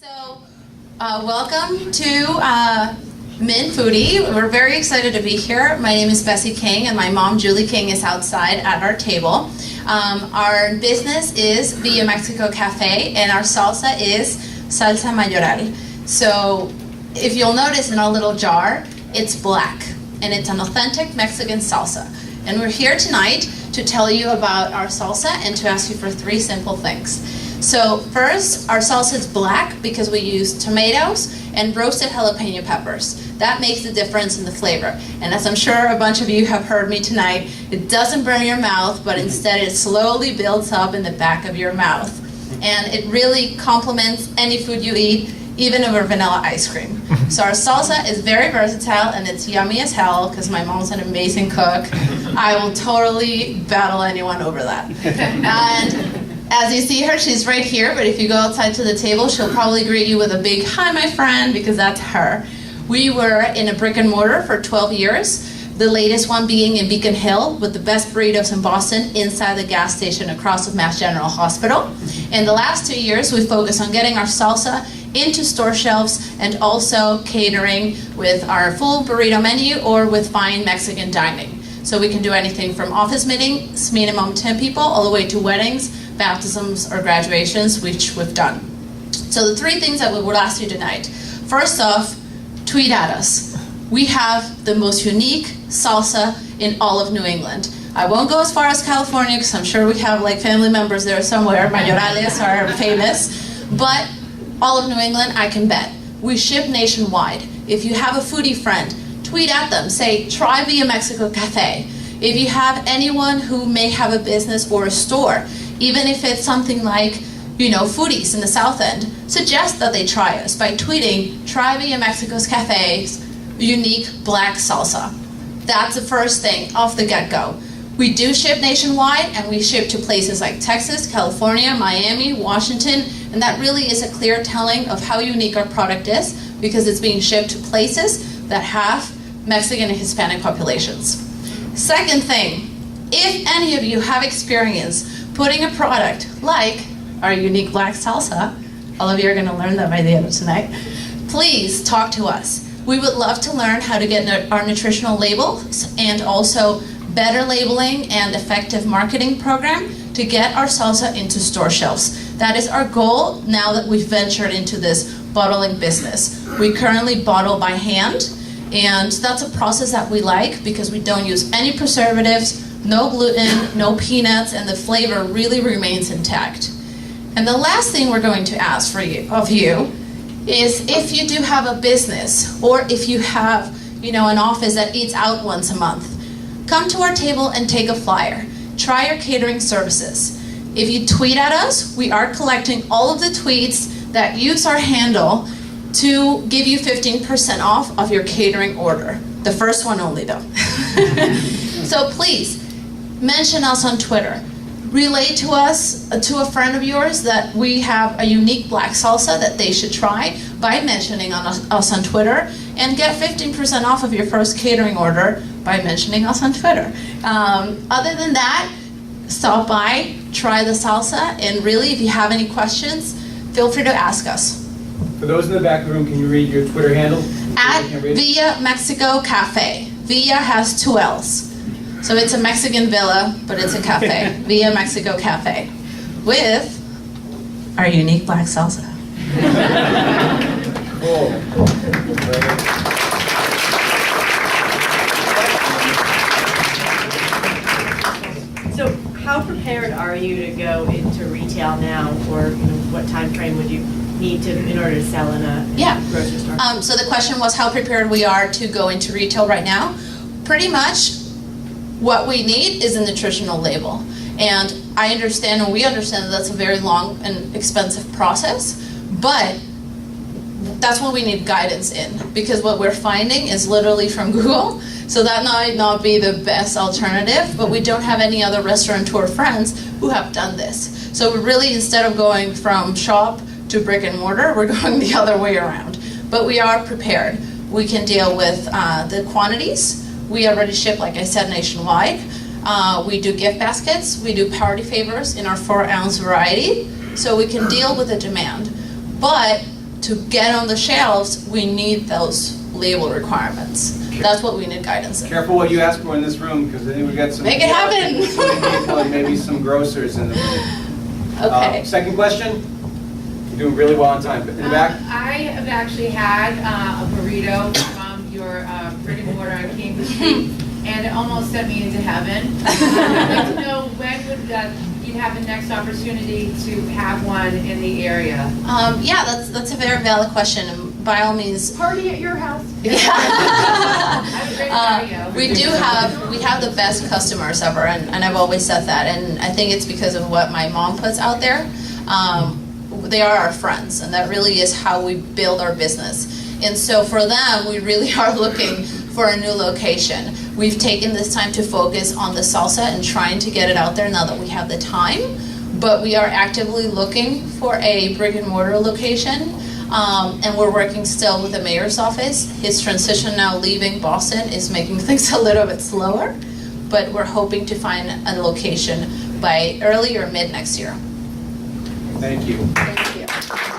Welcome to Min Foodie. We're very excited to be here. My name is Bessie King and my mom Julie King is outside at our table. Our business is Villa Mexico Cafe and our salsa is Salsa Mayoral. So if you'll notice in our little jar, it's black and it's an authentic Mexican salsa. And we're here tonight to tell you about our salsa and to ask you for 3 simple things. So first, our salsa is black because we use tomatoes and roasted jalapeno peppers. That makes the difference in the flavor. And as I'm sure a bunch of you have heard me tonight, it doesn't burn your mouth, but instead it slowly builds up in the back of your mouth. And it really complements any food you eat, even over vanilla ice cream. So our salsa is very versatile and it's yummy as hell because my mom's an amazing cook. I will totally battle anyone over that. And as you see her, she's right here, but if you go outside to the table, she'll probably greet you with a big, "Hi, my friend," because that's her. We were in a brick and mortar for 12 years, the latest one being in Beacon Hill with the best burritos in Boston inside the gas station across from Mass General Hospital. In the last 2 years, we focused on getting our salsa into store shelves and also catering with our full burrito menu or with fine Mexican dining. So we can do anything from office meetings, minimum 10 people, all the way to weddings, baptisms, or graduations, which we've done. So the 3 things that we would ask you tonight. First off, tweet at us. We have the most unique salsa in all of New England. I won't go as far as California because I'm sure we have like family members there somewhere. Mayorales are famous. But all of New England, I can bet. We ship nationwide. If you have a foodie friend, tweet at them. Say, try Villa Mexico Cafe. If you have anyone who may have a business or a store, even if it's something like, foodies in the South End, suggest that they try us by tweeting, "Try Villa Mexico's Cafe's unique black salsa." That's the first thing off the get-go. We do ship nationwide, and we ship to places like Texas, California, Miami, Washington, and that really is a clear telling of how unique our product is because it's being shipped to places that have Mexican and Hispanic populations. Second thing, if any of you have experience putting a product like our unique black salsa, all of you are going to learn that by the end of tonight, please talk to us. We would love to learn how to get our nutritional labels and also better labeling and effective marketing program to get our salsa into store shelves. That is our goal now that we've ventured into this bottling business. We currently bottle by hand, and that's a process that we like because we don't use any preservatives, no gluten, no peanuts, and the flavor really remains intact. And the last thing we're going to ask of you is if you do have a business or if you have, an office that eats out once a month, come to our table and take a flyer. Try our catering services. If you tweet at us, we are collecting all of the tweets that use our handle to give you 15% off of your catering order. The first one only though. So please, mention us on Twitter. Relay to us, to a friend of yours, that we have a unique black salsa that they should try by mentioning us on Twitter, and get 15% off of your first catering order by mentioning us on Twitter. Other than that, stop by, try the salsa, and really, if you have any questions, feel free to ask us. For those in the back of the room, can you read your Twitter handle? At Villa Mexico Cafe. Villa has 2 L's. So it's a Mexican villa, but it's a cafe. Villa Mexico Cafe. With our unique black salsa. Cool. So how prepared are you to go into retail now, or what time frame would you need to in order to sell in a grocery store? So the question was how prepared we are to go into retail right now. Pretty much what we need is a nutritional label. And I understand and we understand that that's a very long and expensive process, but that's what we need guidance in, because what we're finding is literally from Google. So that might not be the best alternative, but we don't have any other restaurateur friends who have done this. So we're really, instead of going from shop to brick and mortar, we're going the other way around. But we are prepared. We can deal with the quantities. We already ship, like I said, nationwide. We do gift baskets. We do party favors in our 4-ounce variety. So we can deal with the demand. But to get on the shelves, we need those label requirements. That's what we need guidance in. Careful what you ask for in this room, because then we got some. Make it happen. People and maybe some grocers in the room. Okay. Second question? You're doing really well on time. In the back? I have actually had a burrito from your brick and mortar on King Street, and it almost sent me into heaven. I'd like to know when would you have the next opportunity to have one in the area? Yeah, that's a very valid question, and by all means. Party at your house? Yeah. I have a great patio. We have the best customers ever, and I've always said that, and I think it's because of what my mom puts out there. They are our friends, and that really is how we build our business. And so for them, we really are looking for a new location. We've taken this time to focus on the salsa and trying to get it out there now that we have the time, but we are actively looking for a brick and mortar location. And we're working still with the mayor's office. His transition now leaving Boston is making things a little bit slower, but we're hoping to find a location by early or mid next year. Thank you. Thank you.